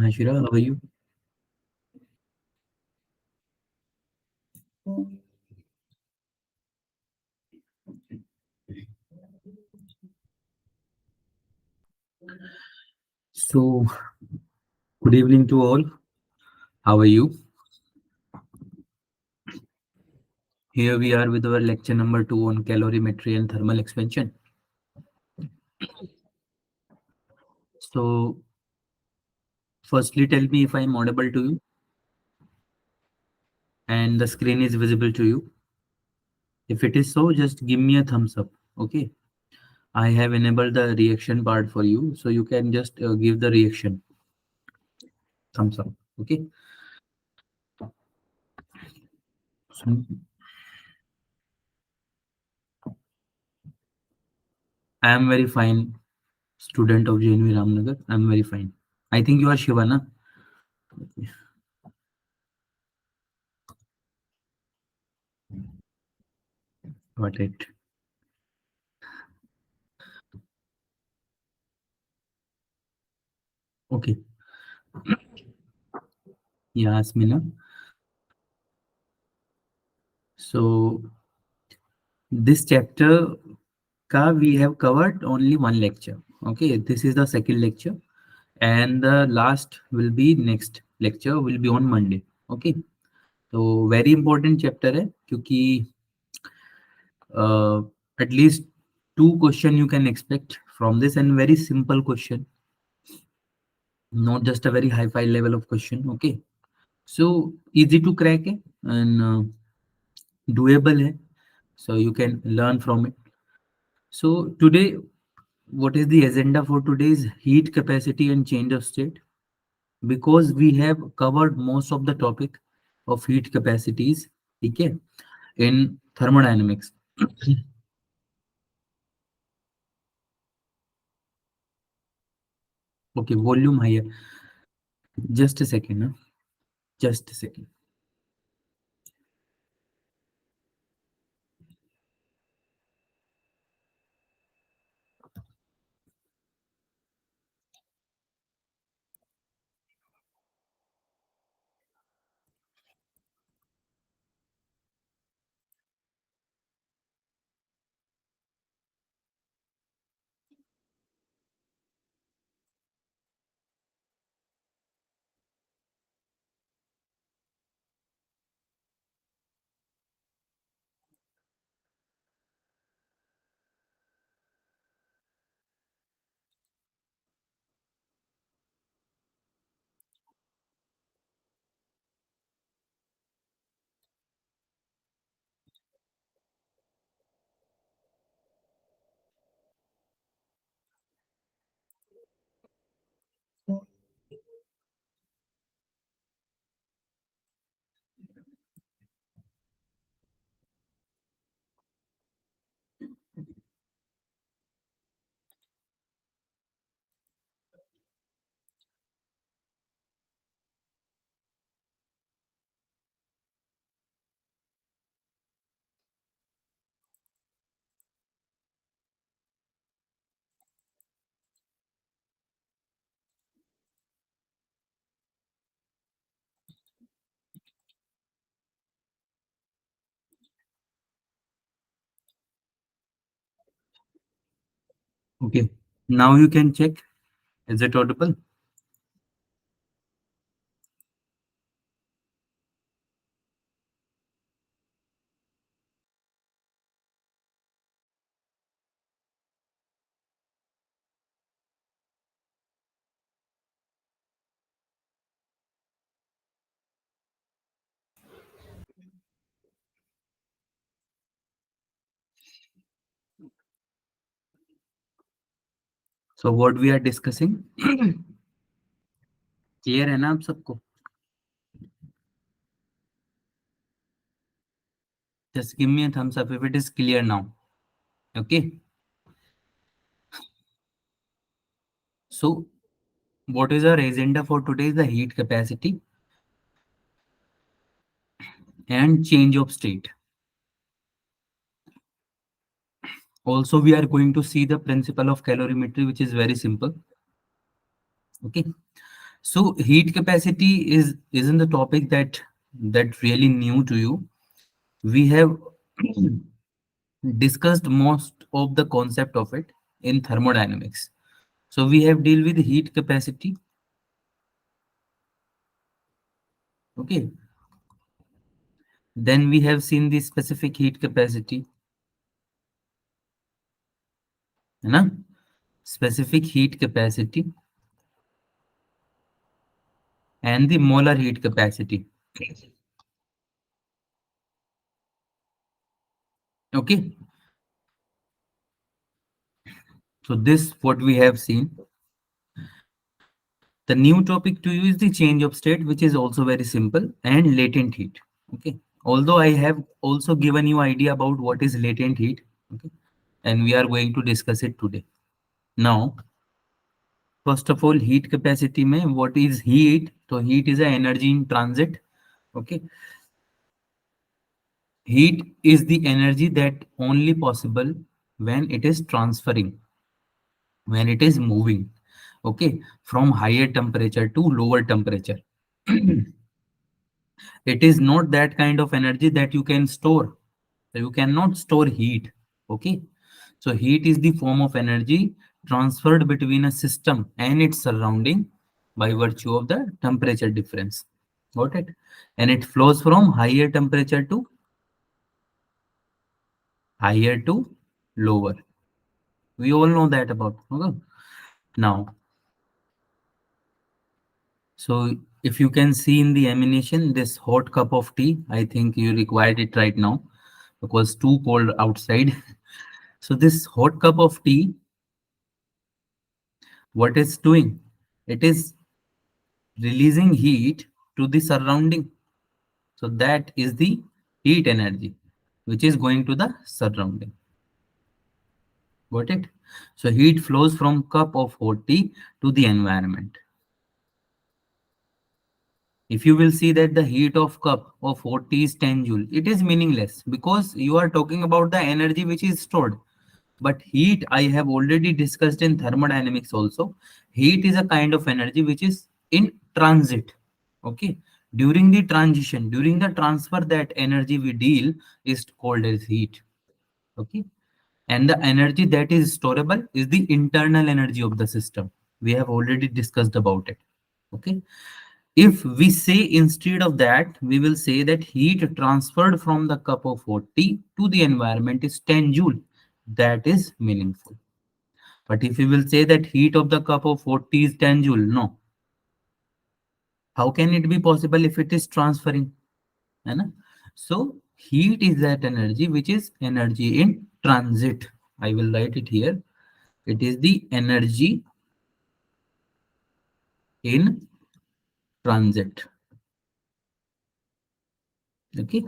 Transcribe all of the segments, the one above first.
Hi Shira, how are you? So, good evening to all. How are you? Here we are with our lecture number 2 on calorimetry and thermal expansion. So, firstly, tell me if I'm audible to you and the screen is visible to you. If it is so, just give me a thumbs up. Okay. I have enabled the reaction part for you, so you can just give the reaction thumbs up. Okay. So, I am very fine, student of JNV Ramnagar. I'm very fine. I think you are Shivana. Got it. Okay. Yeah, Asmina. So this chapter ka we have covered only one lecture. Okay, this is the second lecture, and the last will be next lecture will be on Monday. Okay, so very important chapter है क्योंकि uh, at least two question you can expect from this and very simple question, not just a very high-fi level of question. Okay, so easy to crack है and doable है, so you can learn from it. So today, what is the agenda for today's heat capacity and change of state? Because we have covered most of the topic of heat capacities, okay, in thermodynamics. Okay, volume higher. Just a second, huh? Just a second. Okay, now you can check. Is it audible? So what we are discussing, clear है ना आप सबको? Just give me a thumbs up if it is clear now. Okay. So what is our agenda for today is the heat capacity and change of state. Also, we are going to see the principle of calorimetry, which is very simple. Okay. So heat capacity isn't the topic that really new to you. We have discussed most of the concept of it in thermodynamics. So we have deal with heat capacity. Okay. Then we have seen the specific heat capacity. है ना? Specific heat capacity and the molar heat capacity. Okay. So this what we have seen. The new topic to you is the change of state, which is also very simple, and latent heat. Okay. Although I have also given you idea about what is latent heat. Okay. And we are going to discuss it today. Now, first of all, heat capacity mein what is heat? So heat is a energy in transit. Okay. Heat is the energy that only possible when it is transferring, when it is moving, okay, from higher temperature to lower temperature. It is not that kind of energy that you can store. You cannot store heat, okay. So heat is the form of energy transferred between a system and its surrounding by virtue of the temperature difference. Got it? And it flows from higher to lower. We all know that about. Okay. Now, so if you can see in the animation, this hot cup of tea, I think you required it right now because too cold outside. So this hot cup of tea, what it's doing? It is releasing heat to the surrounding. So that is the heat energy, which is going to the surrounding. Got it? So heat flows from cup of hot tea to the environment. If you will see that the heat of cup of 40 is 10 joule, it is meaningless because you are talking about the energy which is stored. But heat, I have already discussed in thermodynamics also. Heat is a kind of energy which is in transit. Okay. During the transition, during the transfer, that energy we deal is called as heat. Okay. And the energy that is storable is the internal energy of the system. We have already discussed about it. Okay. If we say instead of that, we will say that heat transferred from the cup of hot tea to the environment is 10 joule. That is meaningful. But if we will say that heat of the cup of hot tea is 10 joule, no. How can it be possible if it is transferring? है ना? So heat is that energy which is energy in transit. I will write it here. It is the energy in transit. Okay,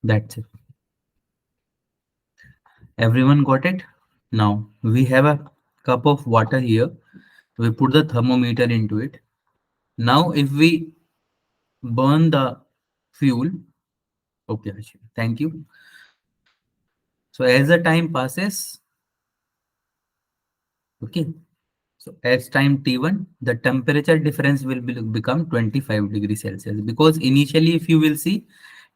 that's it. Everyone got it? Now we have a cup of water here. We put the thermometer into it. Now if we burn the fuel, okay, Hashim, thank you. So as the time passes, okay, so as time T1, the temperature difference will become 25 degrees Celsius because initially if you will see,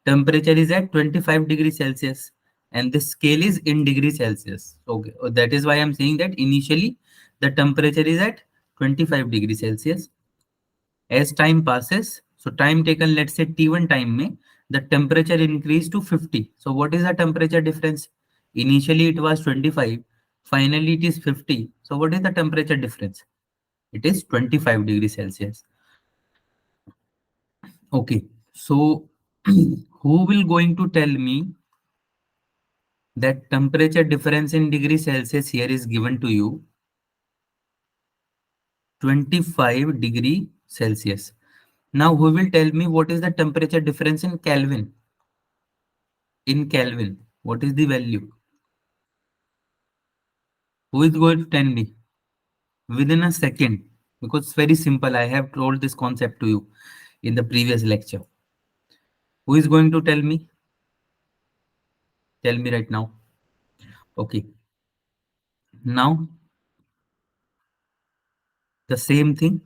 temperature is at 25 degrees Celsius and the scale is in degrees Celsius. Okay, that is why I'm saying that initially the temperature is at 25 degrees Celsius. As time passes, so time taken, let's say T1 time may, the temperature increase to 50. So what is the temperature difference? Initially it was 25, finally it is 50. So what is the temperature difference? It is 25 degrees Celsius. Okay, so who will going to tell me that temperature difference in degrees Celsius here is given to you 25 degree Celsius. Now who will tell me what is the temperature difference in Kelvin? In Kelvin, what is the value? Who is going to tell me? Within a second, because it's very simple. I have told this concept to you in the previous lecture. Who is going to tell me? Tell me right now. Okay. Now the same thing,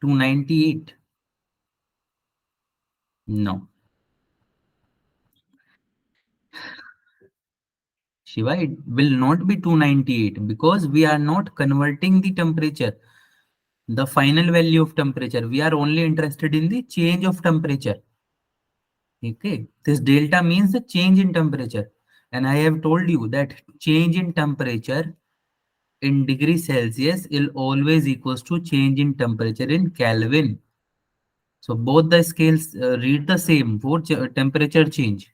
298. No, Shiva, it will not be 298 because we are not converting the temperature, the final value of temperature. We are only interested in the change of temperature. Okay, this delta means the change in temperature. And I have told you that change in temperature in degree Celsius will always equals to change in temperature in Kelvin. So both the scales read the same for temperature change.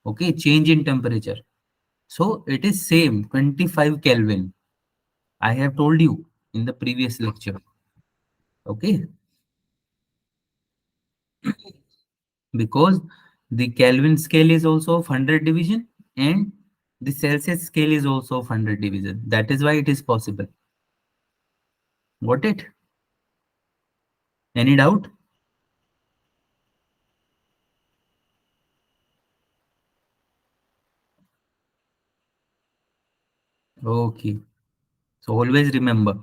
Okay, change in temperature. So it is same 25 Kelvin. I have told you in the previous lecture. Okay, because the Kelvin scale is also of 100 division and the Celsius scale is also of 100 division. That is why it is possible. Got it? Any doubt? Okay. So always remember,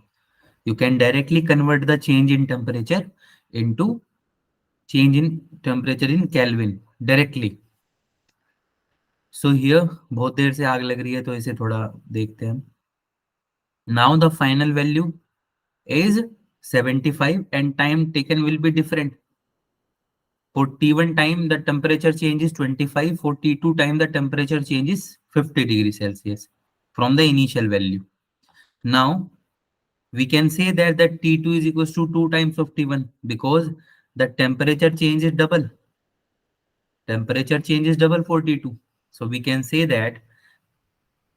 you can directly convert the change in temperature into change in temperature in Kelvin directly. So here बहुत देर से आग लग रही है तो इसे थोड़ा देखते हैं. Now the final value is 75 and time taken will be different. For T1 time the temperature change is 25, for T2 time the temperature change is 50 degrees Celsius from the initial value. Now we can say that the T2 is equals to 2 times of T1 because the temperature change is double. Temperature change is double for T2. So we can say that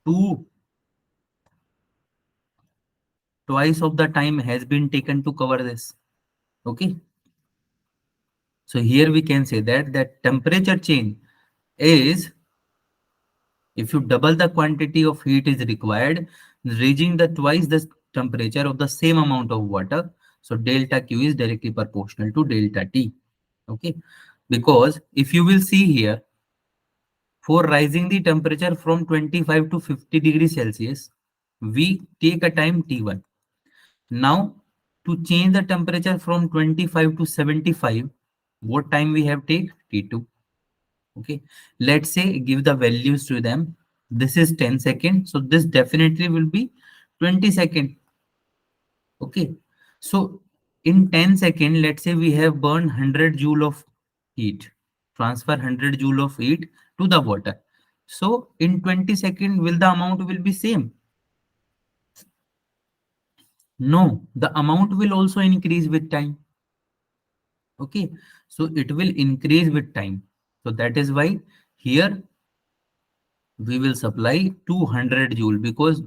2 twice of the time has been taken to cover this. Okay. So here we can say that temperature change is, if you double the quantity of heat is required, reaching the twice the temperature of the same amount of water. So delta Q is directly proportional to delta T. Okay. Because if you will see here, for rising the temperature from 25 to 50 degrees Celsius, we take a time T1. Now, to change the temperature from 25 to 75, what time we have take? T2. Okay. Let's say give the values to them. This is 10 seconds. So this definitely will be 20 seconds. Okay. So in 10 seconds, let's say we have burned 100 joule of heat, transfer 100 joule of heat to the water. So in 20 seconds, will the amount will be same? No, the amount will also increase with time. Okay, so it will increase with time. So that is why here we will supply 200 joule because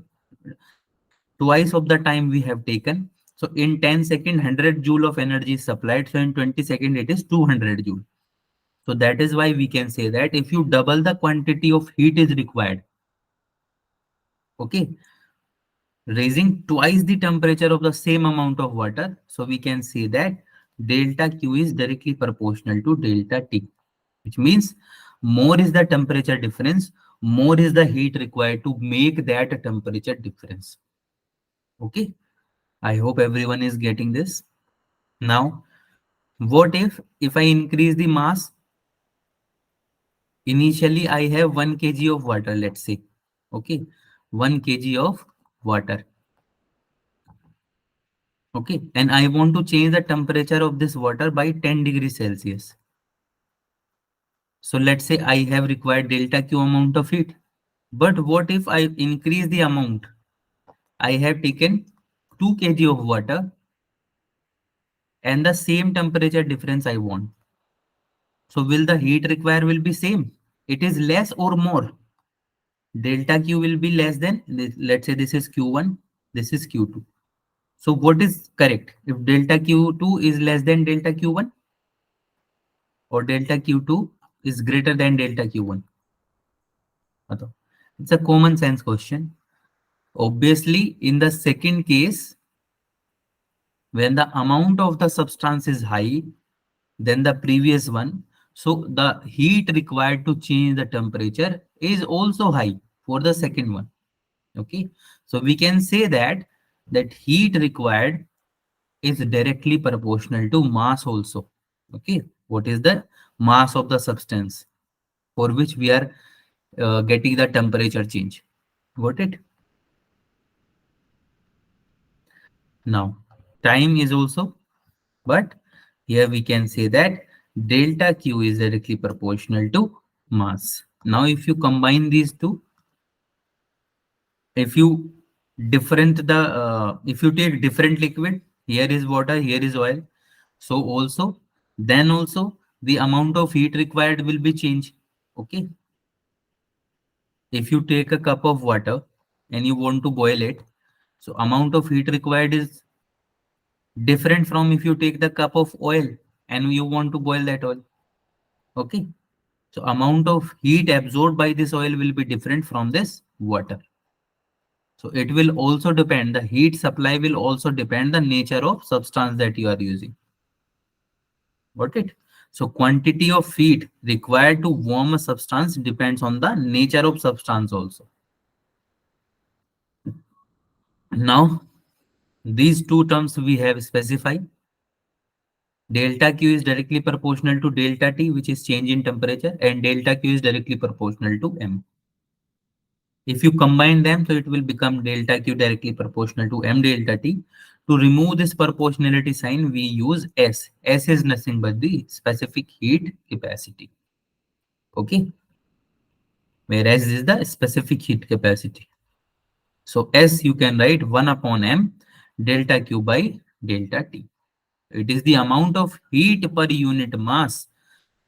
twice of the time we have taken. So in 10 seconds, 100 joule of energy is supplied. So in 20 seconds, it is 200 joule. So that is why we can say that if you double the quantity of heat is required, okay, raising twice the temperature of the same amount of water. So we can say that delta Q is directly proportional to delta T, which means more is the temperature difference, more is the heat required to make that temperature difference. Okay, I hope everyone is getting this. Now, what if I increase the mass? Initially, I have 1 kg of water, let's say. Okay, 1 kg of water. Okay, and I want to change the temperature of this water by 10 degrees Celsius. So let's say I have required delta Q amount of heat. But what if I increase the amount? I have taken 2 kg of water and the same temperature difference I want. So will the heat required will be same? It is less or more? Delta Q will be less than, let's say this is Q1, this is Q2. So what is correct? If delta Q2 is less than delta Q1 or delta Q2 is greater than delta Q1? It's a common sense question. Obviously, in the second case, when the amount of the substance is high than the previous one, so the heat required to change the temperature is also high. for the second one. Okay, so we can say that heat required is directly proportional to mass also. Okay, what is the mass of the substance for which we are getting the temperature change? Got it? Now, time is also, but here we can say that delta Q is directly proportional to mass. Now, if you combine these two, if you if you take different liquid, here is water, here is oil. So also, then also the amount of heat required will be changed. Okay. If you take a cup of water and you want to boil it, so amount of heat required is different from if you take the cup of oil and you want to boil that oil. Okay. So amount of heat absorbed by this oil will be different from this water. So it will also depend, the heat supply will also depend the nature of substance that you are using. Got it? So quantity of heat required to warm a substance depends on the nature of substance also. Now, these two terms we have specified. Delta Q is directly proportional to delta T, which is change in temperature, and delta Q is directly proportional to M. If you combine them, so it will become delta Q directly proportional to M delta T. To remove this proportionality sign, we use S. S is nothing but the specific heat capacity. Okay. Where S is the specific heat capacity. So S you can write 1 upon M delta Q by delta T. It is the amount of heat per unit mass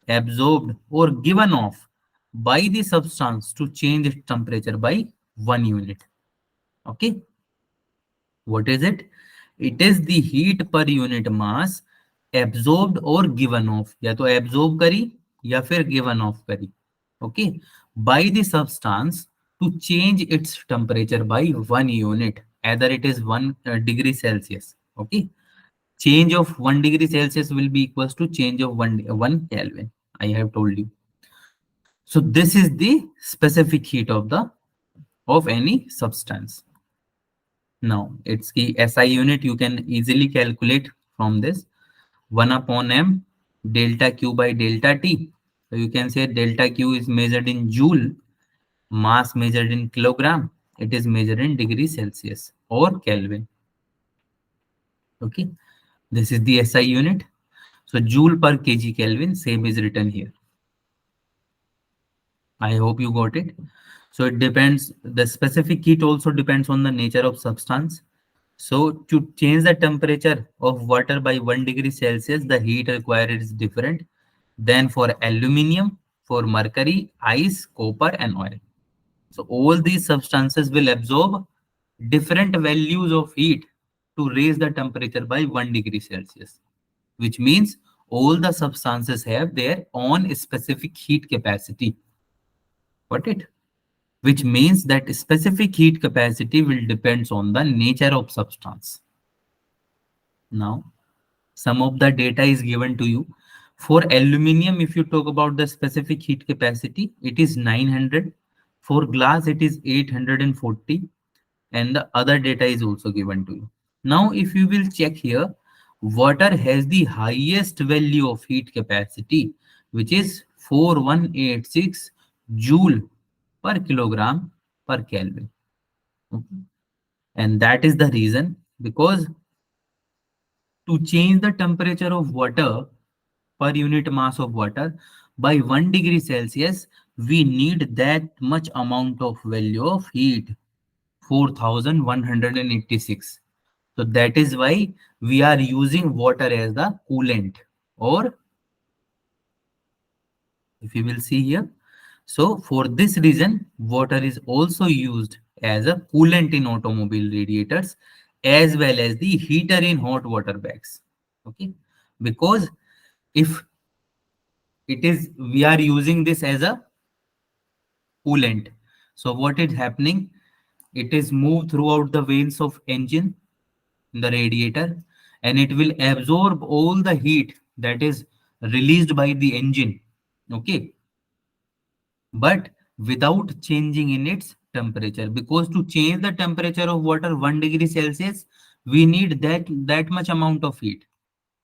absorbed or given off by the substance to change its temperature by 1 unit. Okay. What is it? It is the heat per unit mass absorbed or given off. या तो absorb करी या फिर given off करी. Okay. By the substance to change its temperature by 1 unit. Either it is 1 degree Celsius. Okay. Change of 1 degree Celsius will be equals to change of 1 Kelvin. I have told you. So this is the specific heat of any substance. Now it's the SI unit you can easily calculate from this 1 upon M delta Q by delta T. So you can say delta Q is measured in joule, mass measured in kilogram. It is measured in degree Celsius or Kelvin. Okay. This is the SI unit. So joule per kg Kelvin, same is written here. I hope you got it. So it depends, the specific heat also depends on the nature of substance. So to change the temperature of water by 1 degree Celsius, the heat required is different than for aluminium, for mercury, ice, copper, and oil. So all these substances will absorb different values of heat to raise the temperature by 1 degree Celsius, which means all the substances have their own specific heat capacity. Got it? Which means that specific heat capacity will depends on the nature of substance. Now, some of the data is given to you. For aluminium, if you talk about the specific heat capacity, it is 900. For glass, it is 840. And the other data is also given to you. Now, if you will check here, water has the highest value of heat capacity, which is 4186 joule per kilogram per Kelvin. Okay. And that is the reason, because to change the temperature of water per unit mass of water by 1 degree Celsius, we need that much amount of value of heat, 4186. So that is why we are using water as the coolant, or if you will see here, so for this reason, water is also used as a coolant in automobile radiators as well as the heater in hot water bags. Okay, because if it is, we are using this as a coolant. So what is happening? It is moved throughout the veins of engine, the radiator, and it will absorb all the heat that is released by the engine. Okay, but without changing in its temperature, because to change the temperature of water 1 degree Celsius, we need that much amount of heat.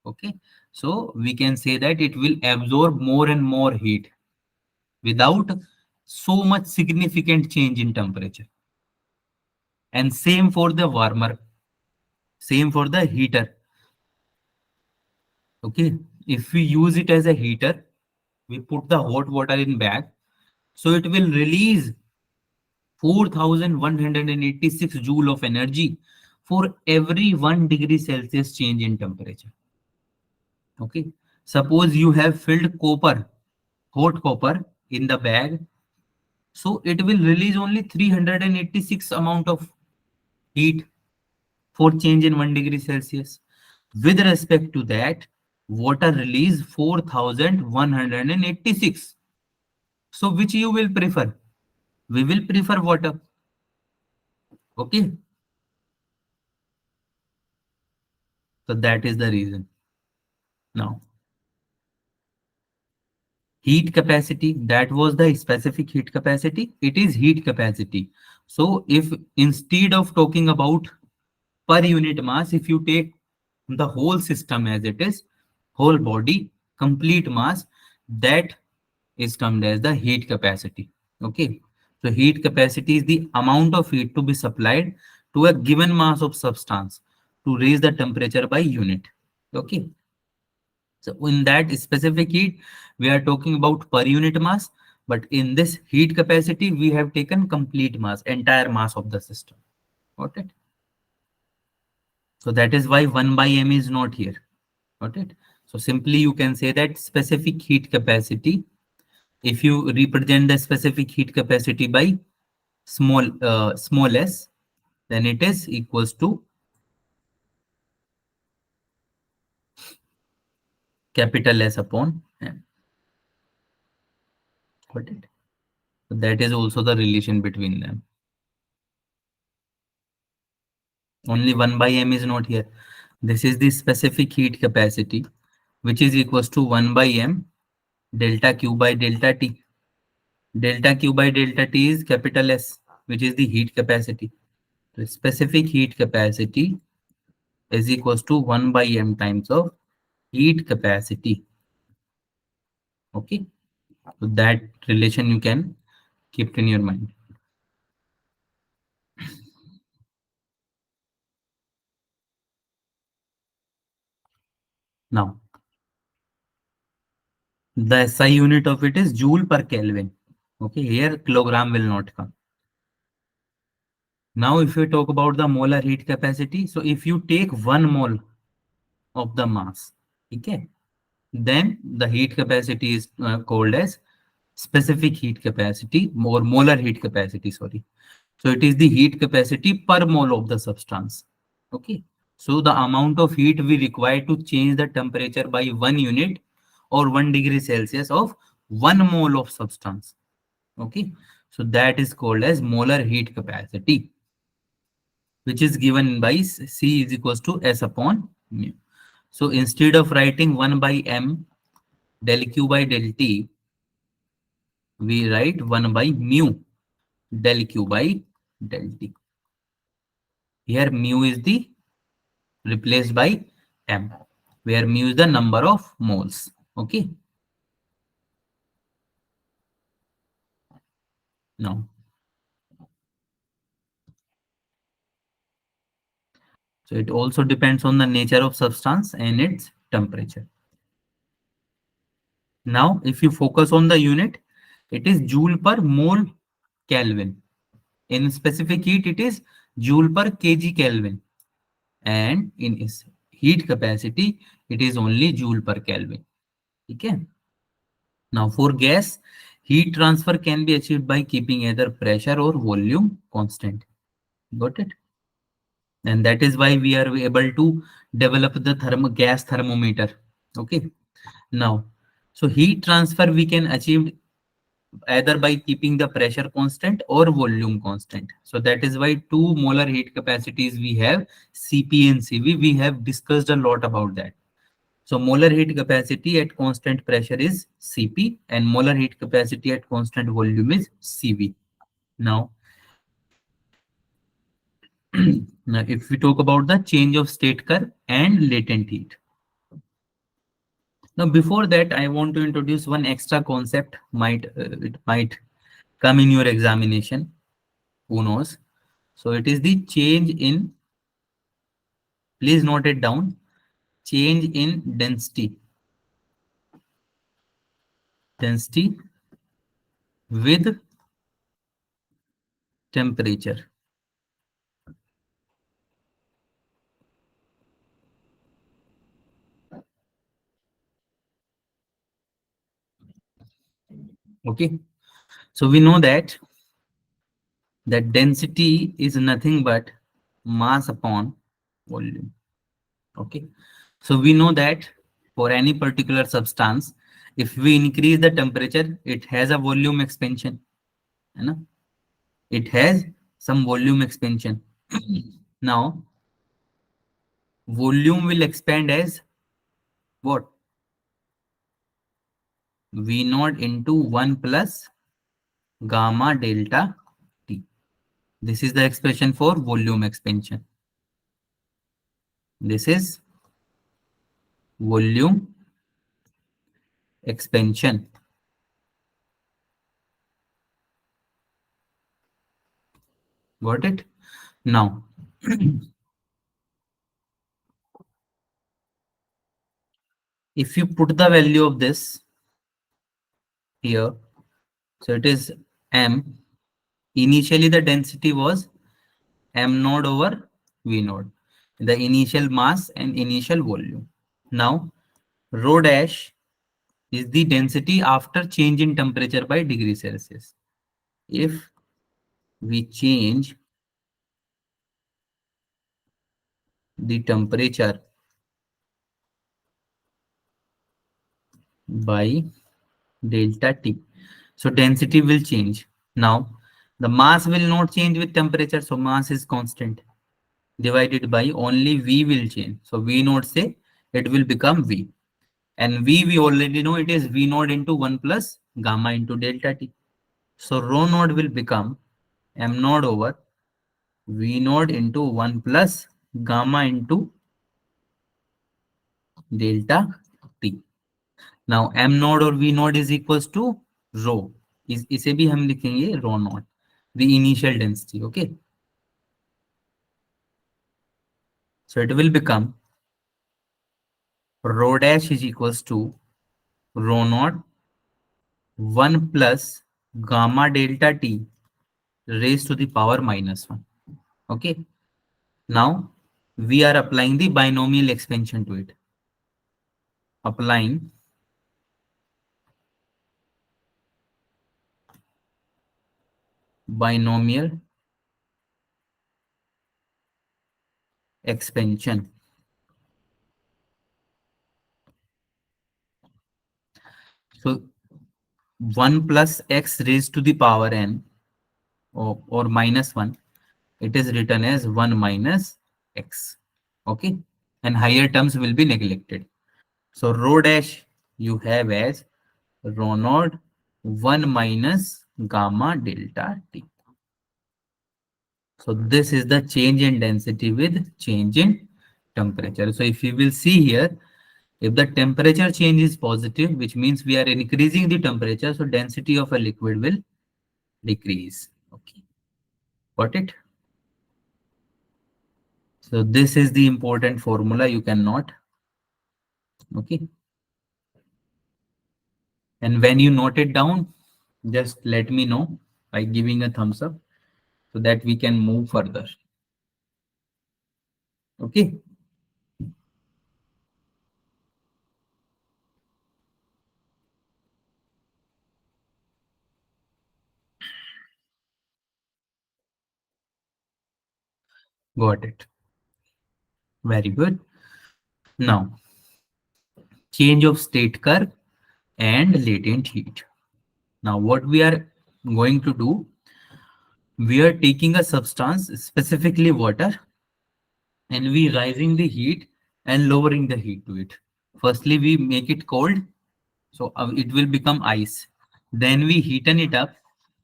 Okay, so we can say that it will absorb more and more heat without so much significant change in temperature. And same for the warmer, same for the heater. Okay, if we use it as a heater, we put the hot water in bag, so it will release 4186 joule of energy for every 1 degree Celsius change in temperature. Okay, suppose you have filled copper, hot copper in the bag, so it will release only 386 amount of heat for change in 1 degree Celsius. With respect to that, water release 4186. So which you will prefer? We will prefer water. Okay, so that is the reason. Now, heat capacity, that was the specific heat capacity. It is heat capacity. So if instead of talking about per unit mass, if you take the whole system as it is, whole body, complete mass, that is termed as the heat capacity. Okay, so heat capacity is the amount of heat to be supplied to a given mass of substance to raise the temperature by unit. Okay, so in that specific heat, we are talking about per unit mass, but in this heat capacity, we have taken complete mass, entire mass of the system. Got it? So that is why 1 by m is not here. Got it? So simply you can say that specific heat capacity, if you represent the specific heat capacity by small s, then it is equals to capital S upon m. Got it? So that is also the relation between them. Only 1 by m is not here. This is the specific heat capacity, which is equals to 1 by m delta q by delta t. Delta q by delta t is capital S, which is the heat capacity. The specific heat capacity is equals to 1 by m times of heat capacity. Okay, so that relation you can keep in your mind. Now, the SI unit of it is joule per Kelvin. Okay, here kilogram will not come. Now, if we talk about the molar heat capacity, so if you take 1 mole of the mass, okay, then the heat capacity is called as specific heat capacity or molar heat capacity, sorry. So it is the heat capacity per mole of the substance. Okay, so the amount of heat we require to change the temperature by 1 unit or 1 degree Celsius of 1 mole of substance. Okay, so that is called as molar heat capacity, which is given by C is equals to S upon mu. So instead of writing 1 by m del q by del t, we write 1 by mu del q by del t. Here mu is the replaced by m, where mu is the number of moles. Okay. Now, so it also depends on the nature of substance and its temperature. Now, if you focus on the unit, it is joule per mole Kelvin. In specific heat, it is joule per kg Kelvin. And in its heat capacity, it is only joule per Kelvin. Okay. Now, for gas, heat transfer can be achieved by keeping either pressure or volume constant. Got it? And that is why we are able to develop the gas thermometer. Okay. Now, so heat transfer we can achieve either by keeping the pressure constant or volume constant. So that is why two molar heat capacities we have, Cp and Cv. We have discussed a lot about that. So molar heat capacity at constant pressure is Cp and molar heat capacity at constant volume is Cv. Now, Now, if we talk about the change of state curve and latent heat. Now, before that, I want to introduce one extra concept. It might come in your examination. Who knows? So it is the change in. Please note it down. Change in density. Density with temperature. Okay. So we know that density is nothing but mass upon volume. Okay. So we know that for any particular substance, if we increase the temperature, it has a volume expansion. You know? It has some volume expansion. Now, volume will expand as what? V naught into 1 plus gamma delta T. This is the expression for volume expansion. This is volume expansion. Got it? Now, if you put the value of this here, so it is M. Initially, the density was M naught over V naught, the initial mass and initial volume. Now, rho dash is the density after change in temperature by degree Celsius. If we change the temperature by delta T, so density will change. Now, the mass will not change with temperature, so mass is constant. Divided by only V will change. So V naught say it will become V. And V we already know it is V naught into 1 plus gamma into delta T. So rho naught will become M naught over V naught into 1 plus gamma into delta T. Now M naught or V naught is equals to rho. इसे भी हम लिखेंगे rho naught, the initial density. Okay. So it will become rho dash is equals to rho naught 1 plus gamma delta T raised to the power minus 1. Okay. Now we are applying the binomial expansion to it. Applying binomial expansion. So 1 plus x raised to the power n or minus 1, it is written as 1 minus x. Okay. And higher terms will be neglected. So rho dash you have as rho naught 1 minus gamma delta T. So this is the change in density with change in temperature. So if you will see here, if the temperature change is positive, which means we are increasing the temperature, so density of a liquid will decrease. Okay, got it? So this is the important formula you cannot. Okay. And when you note it down, just let me know by giving a thumbs up so that we can move further. Okay. Got it. Very good. Now, change of state curve and latent heat. Now, what we are going to do, we are taking a substance, specifically water, and we rising the heat and lowering the heat to it. Firstly, we make it cold, so it will become ice. Then we heaten it up,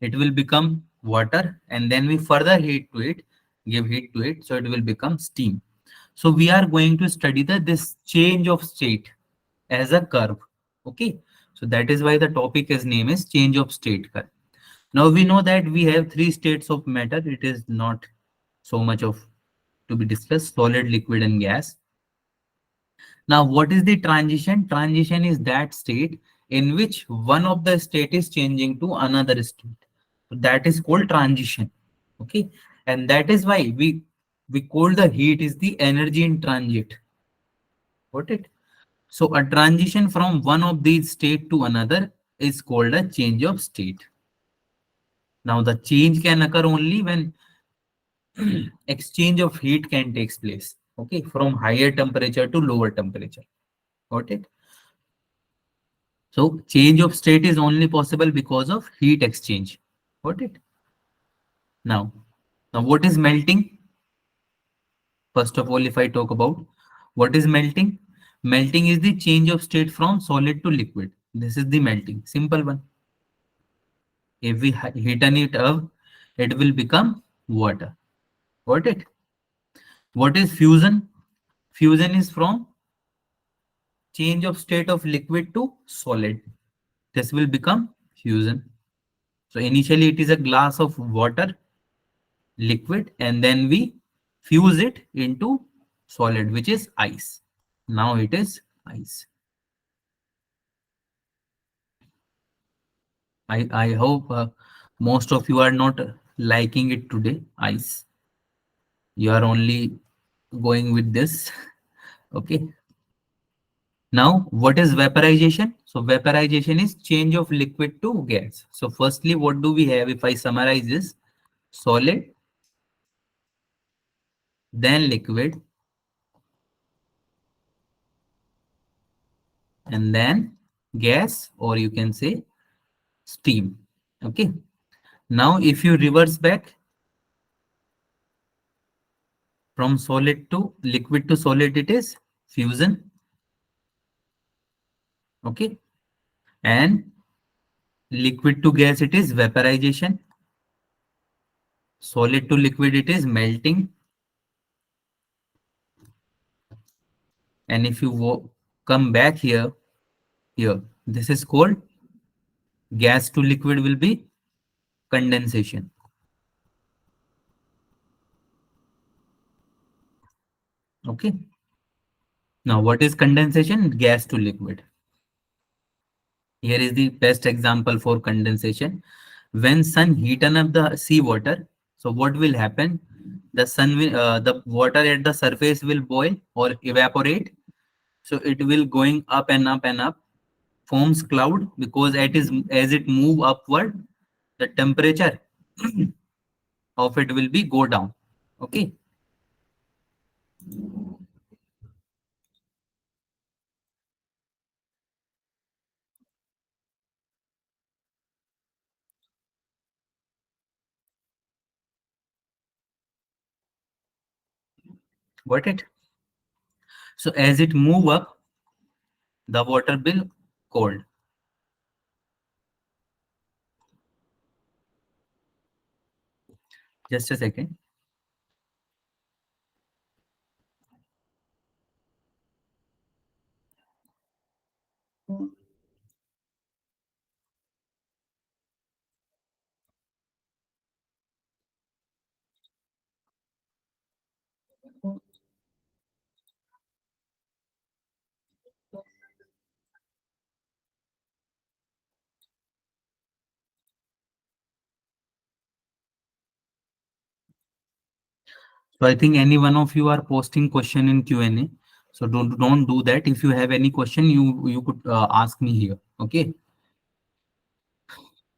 it will become water, and then we further heat to it, give heat to it, so it will become steam. So we are going to study this change of state as a curve. Okay, so that is why the topic is name is change of state curve. Now we know that we have three states of matter. It is not so much of to be discussed: solid, liquid, and gas. Now, what is the transition? Transition is that state in which one of the state is changing to another state. So that is called transition. Okay, and that is why we call the heat is the energy in transit. Got it? So a transition from one of these state to another is called a change of state. Now the change can occur only when exchange of heat can takes place. Okay, from higher temperature to lower temperature. Got it? So change of state is only possible because of heat exchange. Got it? Now, now what is melting? First of all, if I talk about what is melting, melting is the change of state from solid to liquid. This is the melting, simple one. If we heaten it up, it will become water. Got it? What is fusion? Fusion is from change of state of liquid to solid. This will become fusion. So initially it is a glass of water liquid and then we fuse it into solid, which is ice. Now it is ice. I hope most of you are not liking it today, ice. You are only going with this. Okay. Now, what is vaporization? So vaporization is change of liquid to gas. So firstly, what do we have? If I summarize this, solid, then liquid, and then gas, or you can say steam. Okay. Now, if you reverse back from solid to liquid to solid, it is fusion. Okay. And liquid to gas, it is vaporization. Solid to liquid, it is melting. And if you come back here, this is called gas to liquid will be condensation. Okay. Now, what is condensation? Gas to liquid. Here is the best example for condensation. When sun heaten up the seawater, so what will happen? The water at the surface will boil or evaporate. So it will going up and up and up, forms cloud because as it move upward, the temperature of it will be go down. Okay. Got it? So as it move up, the water will cold. Just a second. So I think any one of you are posting question in Q&A. So don't do that. If you have any question, you could ask me here. Okay,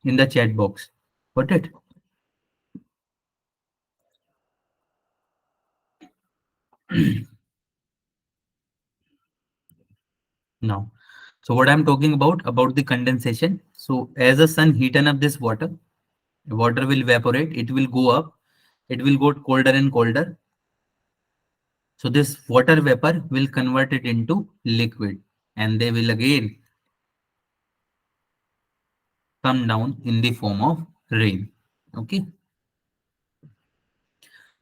in the chat box. Got it? Now, so what I'm talking about the condensation. So as the sun heaten up this water, water will evaporate. It will go up. It will go colder and colder. So this water vapor will convert it into liquid, and they will again come down in the form of rain. Okay.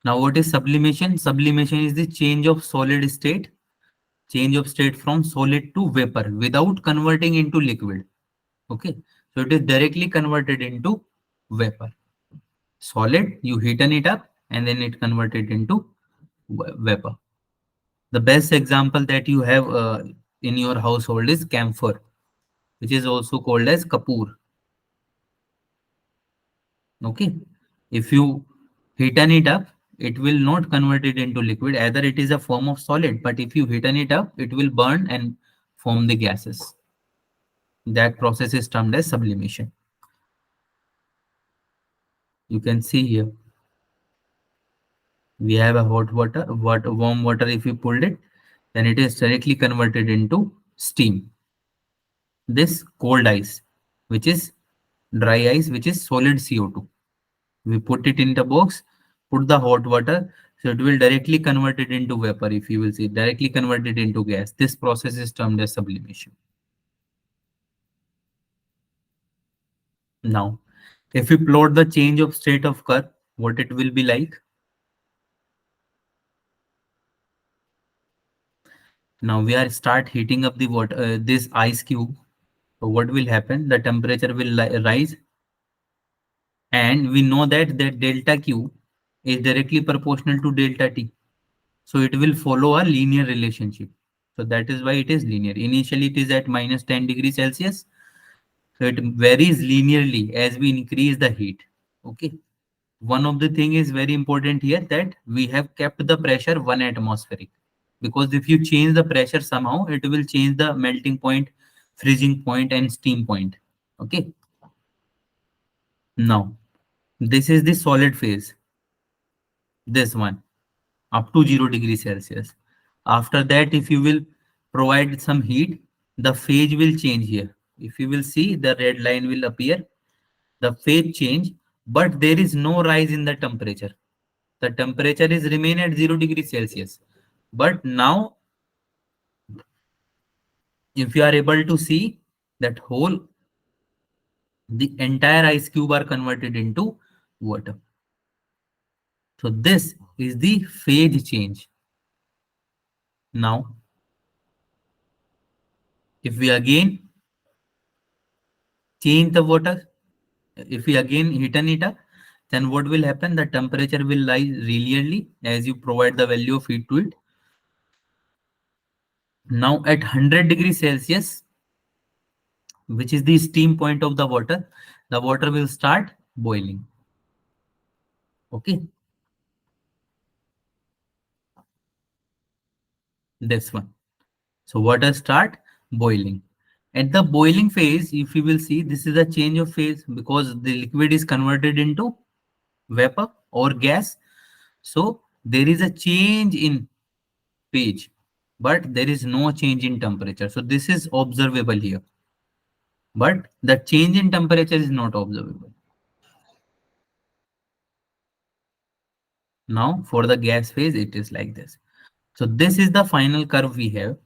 Now, what is sublimation? Sublimation is the change of state from solid to vapor without converting into liquid. Okay, so it is directly converted into vapor. Solid, you heaten it up and then it converted into vapor. The best example that you have in your household is camphor, which is also called as kapoor. Okay, if you heaten it up, it will not convert it into liquid. Either it is a form of solid, but if you heaten it up, it will burn and form the gases. That process is termed as sublimation. You can see here we have a hot water, warm water. If you pulled it, then it is directly converted into steam. This cold ice, which is dry ice, which is solid CO2. We put it in the box, put the hot water, so it will directly convert it into vapor. If you will see, directly convert it into gas. This process is termed as sublimation. Now, if we plot the change of state of curve, what it will be like? Now we are start heating up the water, this ice cube. So what will happen? The temperature will rise, and we know that delta Q is directly proportional to delta T. So it will follow a linear relationship. So that is why it is linear. Initially, it is at minus 10 degrees Celsius. So it varies linearly as we increase the heat. Okay. One of the thing is very important here, that we have kept the pressure 1 atmospheric, because if you change the pressure somehow, it will change the melting point, freezing point, and steam point. Okay. Now, this is the solid phase. This one up to 0 degrees Celsius. After that, if you will provide some heat, the phase will change here. If you will see, the red line will appear, the phase change, but there is no rise in the temperature. The temperature is remain at 0 degrees Celsius. But now, if you are able to see, that whole, the entire ice cube are converted into water. So this is the phase change. Now, if we again change the water, if we again heaten it up, then what will happen? The temperature will rise linearly as you provide the value of heat to it. Now at 100 degrees Celsius, which is the steam point of the water will start boiling. Okay, this one. So water start boiling. At the boiling phase, if you will see, this is a change of phase because the liquid is converted into vapor or gas. So there is a change in phase, but there is no change in temperature. So this is observable here, but the change in temperature is not observable. Now for the gas phase, it is like this. So this is the final curve we have.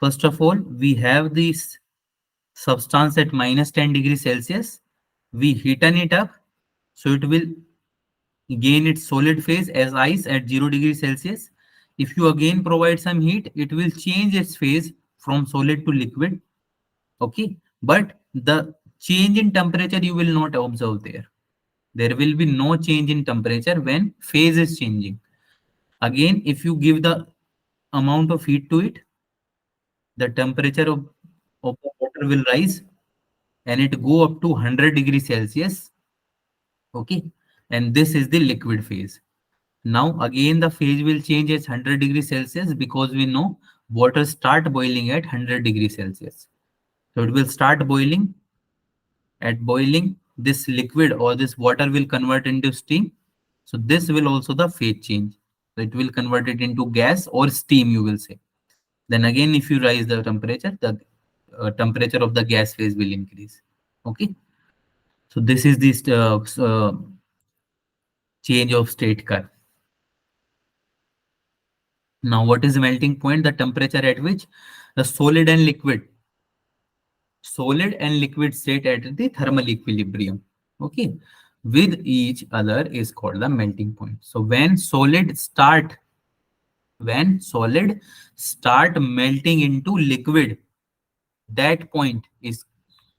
First of all, we have this substance at minus 10 degrees Celsius. We heaten it up, so it will gain its solid phase as ice at 0 degrees Celsius. If you again provide some heat, it will change its phase from solid to liquid. Okay, but the change in temperature you will not observe there. There will be no change in temperature when phase is changing. Again, if you give the amount of heat to it, the temperature of the water will rise and it go up to 100 degrees Celsius. Okay, and this is the liquid phase. Now again the phase will change at 100 degrees Celsius because we know water start boiling at 100 degrees Celsius. So it will start boiling. At boiling, this liquid or this water will convert into steam. So this will also the phase change. So it will convert it into gas or steam, you will say. Then again, if you raise the temperature of the gas phase will increase. Okay. So this is this change of state curve. Now, what is the melting point? The temperature at which the solid and liquid state at the thermal equilibrium. Okay. with each other is called the melting point. So when solid start melting into liquid, that point is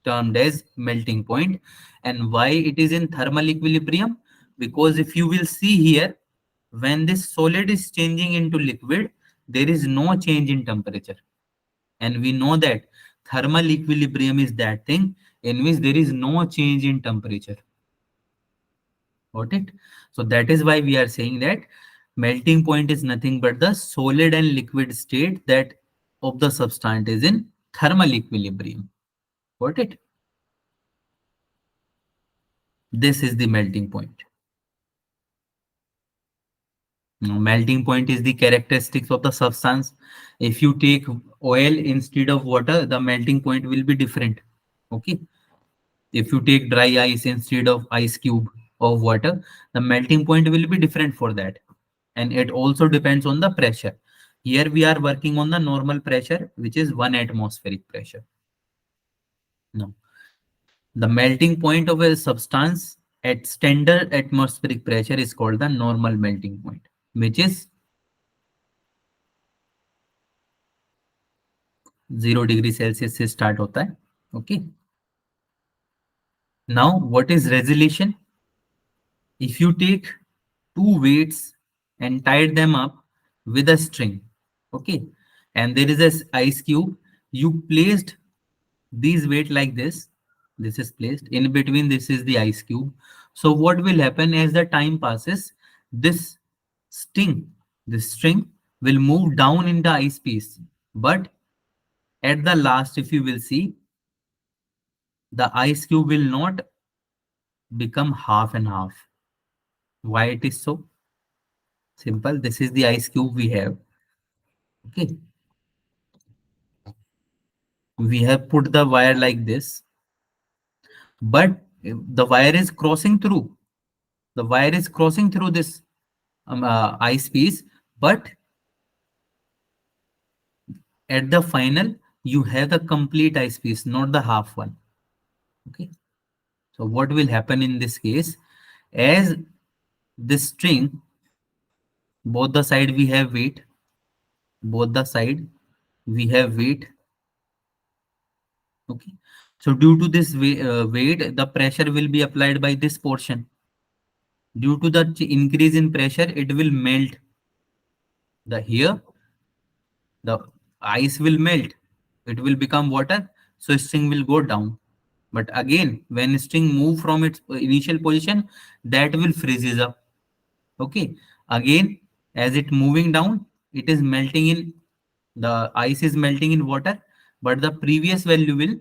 termed as melting point. And why it is in thermal equilibrium? Because if you will see here, when this solid is changing into liquid, there is no change in temperature. And we know that thermal equilibrium is that thing in which there is no change in temperature. Got it? So that is why we are saying that melting point is nothing but the solid and liquid state that of the substance is in thermal equilibrium. Got it? This is the melting point. Now, melting point is the characteristics of the substance. If you take oil instead of water, the melting point will be different. Okay. If you take dry ice instead of ice cube of water, the melting point will be different for that. And it also depends on the pressure. Here we are working on the normal pressure, which is 1 atmospheric pressure. Now, the melting point of a substance at standard atmospheric pressure is called the normal melting point, which is 0 degree Celsius से start होता है. Okay. Now, what is resolution? If you take two weights and tie them up with a string, okay, and there is a ice cube, you placed these weight like this. This is placed in between. This is the ice cube. So what will happen as the time passes? This string, this string will move down in the ice piece, but at the last, if you will see, the ice cube will not become half and half. Why it is so? Simple. This is the ice cube we have. Okay. We have put the wire like this, but the wire is crossing through. The wire is crossing through this ice piece, but at the final, you have the complete ice piece, not the half one. Okay. So what will happen in this case? As this string, both the side we have weight, both the side we have weight. Okay. So due to this weight, the pressure will be applied by this portion. Due to the increase in pressure, it will melt. The here, the ice will melt. It will become water. So string will go down. But again, when string move from its initial position, that will freezes up. Okay. Again, as it moving down, it is melting in the ice is melting in water, but the previous value will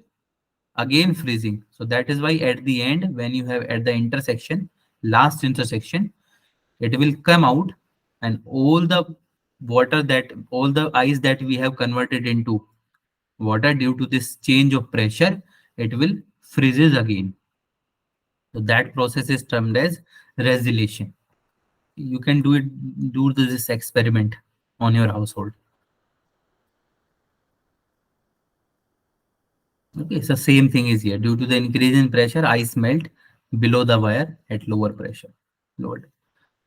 again freezing. So that is why at the end, when you have at the intersection, last intersection, it will come out and all the all the ice that we have converted into water due to this change of pressure, it will freezes again. So that process is termed as resolution. You can do this experiment on your household. Okay, so same thing is here. Due to the increase in pressure, ice melt below the wire at lower pressure. Lowered.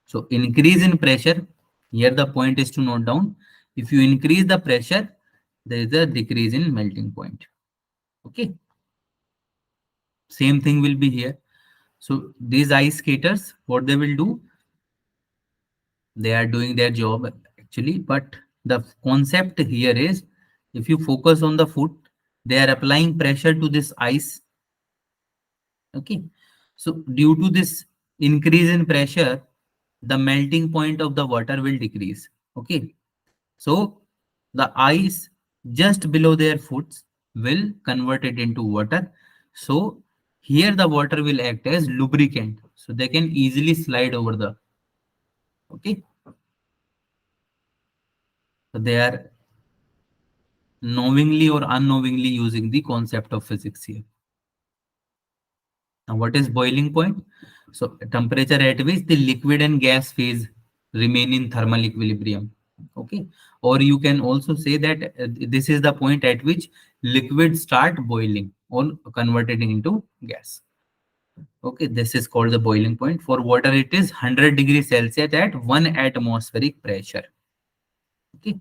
So increase in pressure, here the point is to note down. If you increase the pressure, there is a decrease in melting point. Okay. Same thing will be here. So these ice skaters, what they will do, they are doing their job actually, but the concept here is if you focus on the foot, they are applying pressure to this ice. Okay. So due to this increase in pressure, the melting point of the water will decrease. Okay. So the ice just below their foot will convert it into water. So here the water will act as lubricant. So they can easily slide over the. Okay. So they are knowingly or unknowingly using the concept of physics here. Now, what is boiling point? So, temperature at which the liquid and gas phase remain in thermal equilibrium. Okay. Or you can also say that this is the point at which liquid start boiling or converted into gas. Okay, this is called the boiling point. For water, it is 100 degrees Celsius at 1 atmospheric pressure. Okay.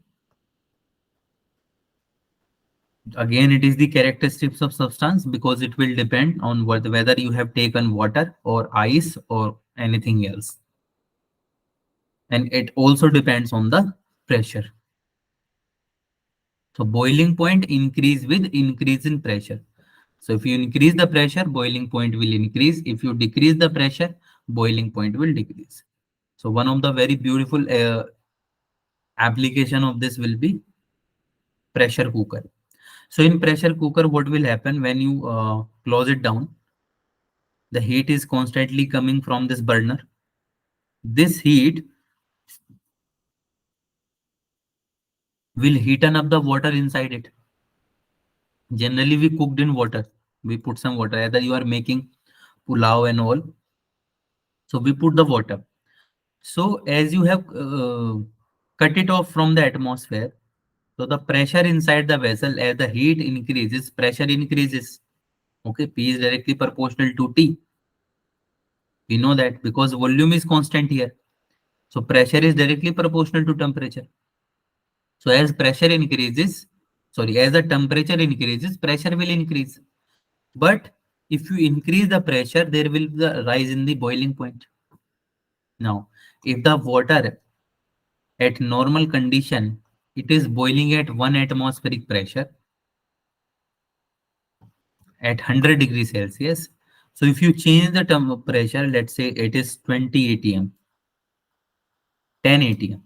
Again, it is the characteristics of substance because it will depend on whether you have taken water or ice or anything else. And it also depends on the pressure. So boiling point increase with increase in pressure. So if you increase the pressure, boiling point will increase. If you decrease the pressure, boiling point will decrease. So one of the very beautiful application of this will be pressure cooker. So in pressure cooker, what will happen when you close it down? The heat is constantly coming from this burner. This heat will heaten up the water inside it. Generally, we cooked in water. We put some water. Either you are making pulao and all. So we put the water. So as you have cut it off from the atmosphere, so the pressure inside the vessel, as the heat increases, pressure increases. Okay, P is directly proportional to T. We know that because volume is constant here. So pressure is directly proportional to temperature. So as pressure increases, sorry, as the temperature increases, pressure will increase. But if you increase the pressure, there will be the rise in the boiling point. Now, if the water at normal condition, it is boiling at 1 atmospheric pressure at 100 degrees Celsius. So if you change the pressure, let's say it is 20 atm, 10 atm.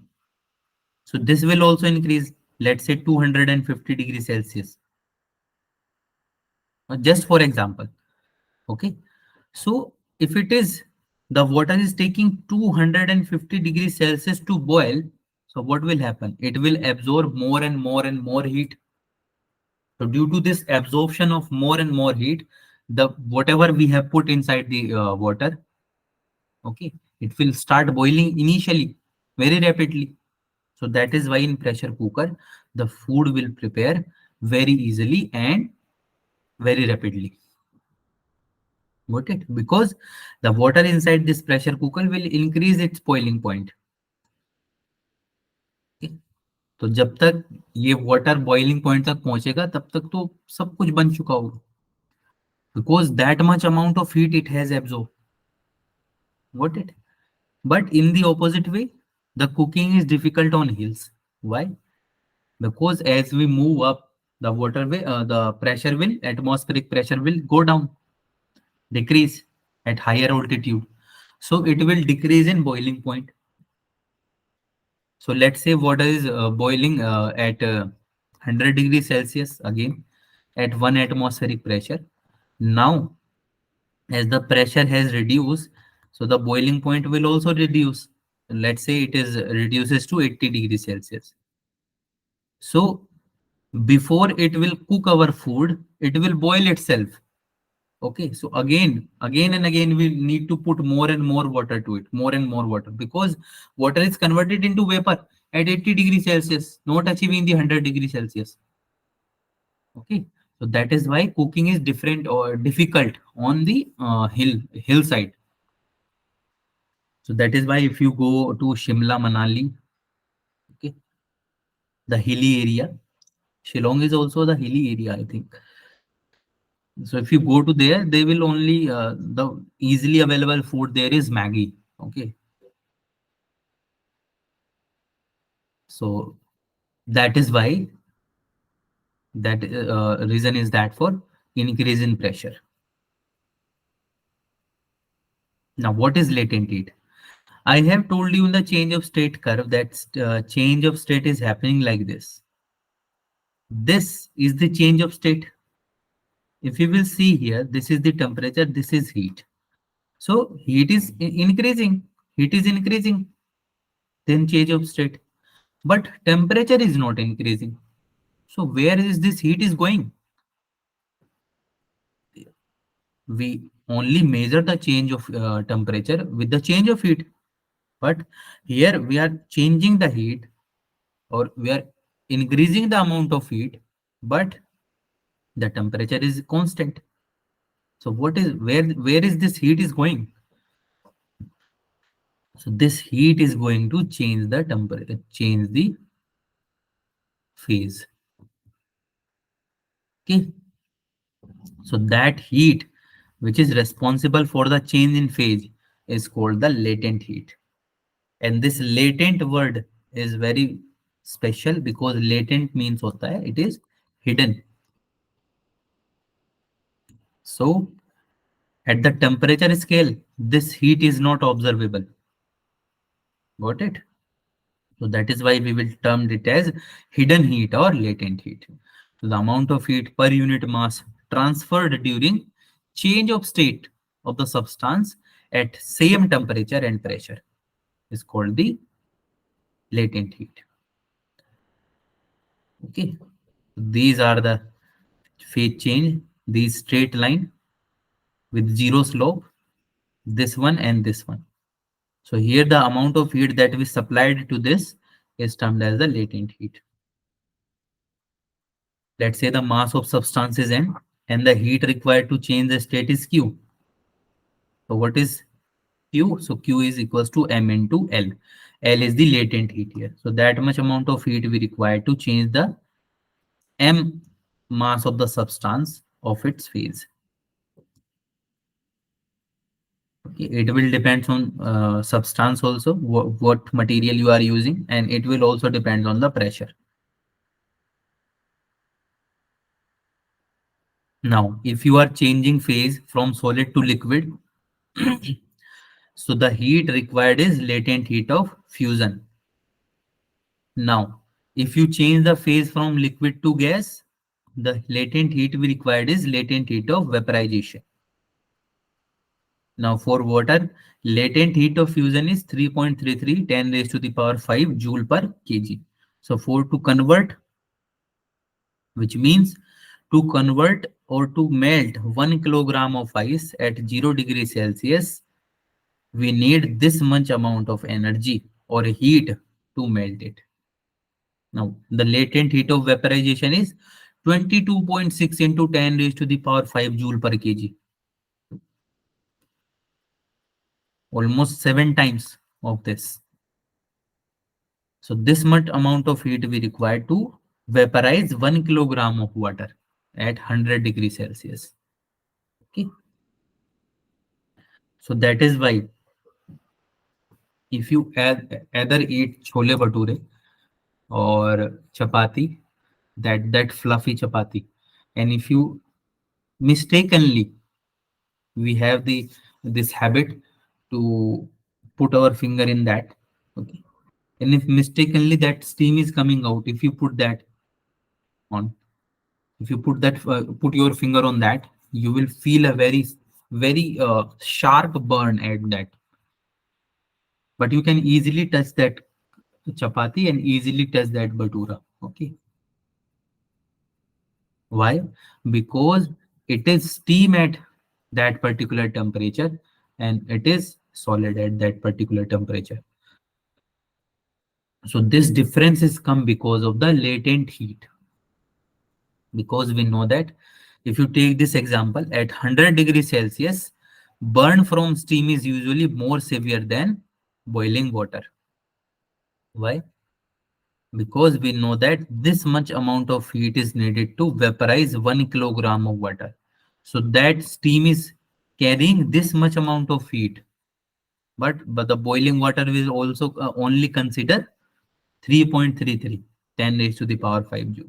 So this will also increase, let's say 250 degrees Celsius. Just for example, okay. So if it is the water is taking 250 degrees Celsius to boil, so what will happen? It will absorb more and more and more heat. So due to this absorption of more and more heat, the whatever we have put inside the water, okay, it will start boiling initially very rapidly. So that is why in pressure cooker, the food will prepare very easily and very rapidly. Got it? Because the water inside this pressure cooker will increase its boiling point. Okay? तो जब तक ये water boiling point तक पहुंचेगा तब तक तो सब कुछ बन चुका होगा because that much amount of heat it has absorbed. Got it? But in the opposite way, the cooking is difficult on hills. Why? Because as we move up, the waterway, the pressure will, atmospheric pressure will go down, decrease at higher altitude. So it will decrease in boiling point. So let's say water is boiling at 100 degrees Celsius again at 1 atmospheric pressure. Now, as the pressure has reduced, so the boiling point will also reduce. Let's say it is reduces to 80 degrees Celsius. So before it will cook our food, it will boil itself. Okay, so again and again, we need to put more and more water to it, more and more water, because water is converted into vapor at 80 degrees Celsius, not achieving the 100 degrees Celsius. Okay, so that is why cooking is different or difficult on the hillside. So that is why if you go to Shimla, Manali, okay, the hilly area, Shillong is also the hilly area, I think. So if you go to there, they will only the easily available food there is Maggie. Okay, so that is why that reason is that for increase in pressure. Now, what is latent heat? I have told you in the change of state curve that change of state is happening like this. This is the change of state. If you will see here, this is the temperature, this is heat. So heat is increasing, heat is increasing, then change of state. But temperature is not increasing. So where is this heat is going? We only measure the change of temperature with the change of heat. But here we are changing the heat or we are increasing the amount of heat, but the temperature is constant. So what is where is this heat is going? So this heat is going to change the temperature, change the phase. Okay. So that heat which is responsible for the change in phase is called the latent heat. And this latent word is very special because latent means hota hai, it is hidden. So at the temperature scale, this heat is not observable. Got it? So that is why we will term it as hidden heat or latent heat. So the amount of heat per unit mass transferred during change of state of the substance at same temperature and pressure is called the latent heat. Okay. These are the phase change, these straight line with zero slope, this one and this one. So here the amount of heat that we supplied to this is termed as the latent heat. Let's say the mass of substance is n and the heat required to change the state is q. So what is q? So q is equals to m into L. L is the latent heat here. So that much amount of heat we require to change the m mass of the substance of its phase. Okay, it will depend on substance also, what material you are using, and it will also depend on the pressure. Now, if you are changing phase from solid to liquid, so the heat required is latent heat of fusion. Now, if you change the phase from liquid to gas, the latent heat we required is latent heat of vaporization. Now for water, latent heat of fusion is 3.33 10 raised to the power 5 joule per kg. So for to convert, which means to convert or to melt 1 kilogram of ice at 0 degrees Celsius, we need this much amount of energy or heat to melt it. Now, the latent heat of vaporization is 22.6 into 10 raised to the power 5 joule per kg. Almost 7 times of this. So this much amount of heat we require to vaporize 1 kilogram of water at 100 degrees Celsius. Okay. So that is why if you either eat chole bhature or chapati, that fluffy chapati, and if you mistakenly we have this habit to put our finger in that, okay, and if mistakenly that steam is coming out, if you put that on, if you put your finger on that, you will feel a very sharp burn at that, but you can easily touch that chapati and easily touch that batura. Okay, why? Because it is steam at that particular temperature and it is solid at that particular temperature. So this difference is come because of the latent heat. Because we know that if you take this example at 100 degrees Celsius, burn from steam is usually more severe than boiling water. Why? Because we know that this much amount of heat is needed to vaporize 1 kilogram of water. So that steam is carrying this much amount of heat. But the boiling water will also only consider 3.33 10 raised to the power 5 joule.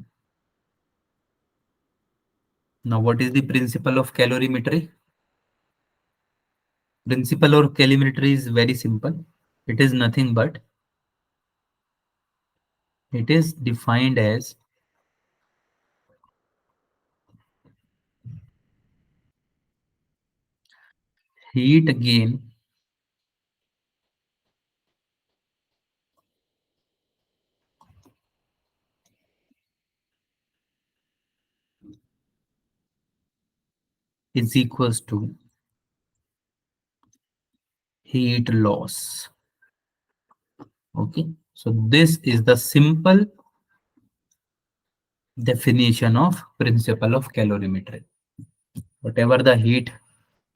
Now what is the principle of calorimetry? Principle of calorimetry is very simple. It is nothing but it is defined as heat gain is equals to heat loss. Okay, so this is the simple definition of principle of calorimetry. Whatever the heat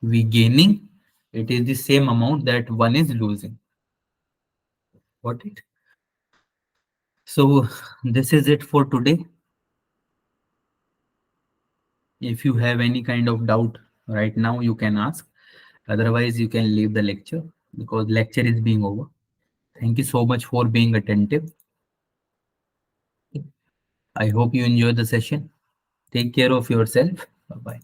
we gaining, it is the same amount that one is losing. Got it? So this is it for today. If you have any kind of doubt right now, you can ask. Otherwise, you can leave the lecture because lecture is being over. Thank you so much for being attentive. I hope you enjoy the session. Take care of yourself. Bye bye.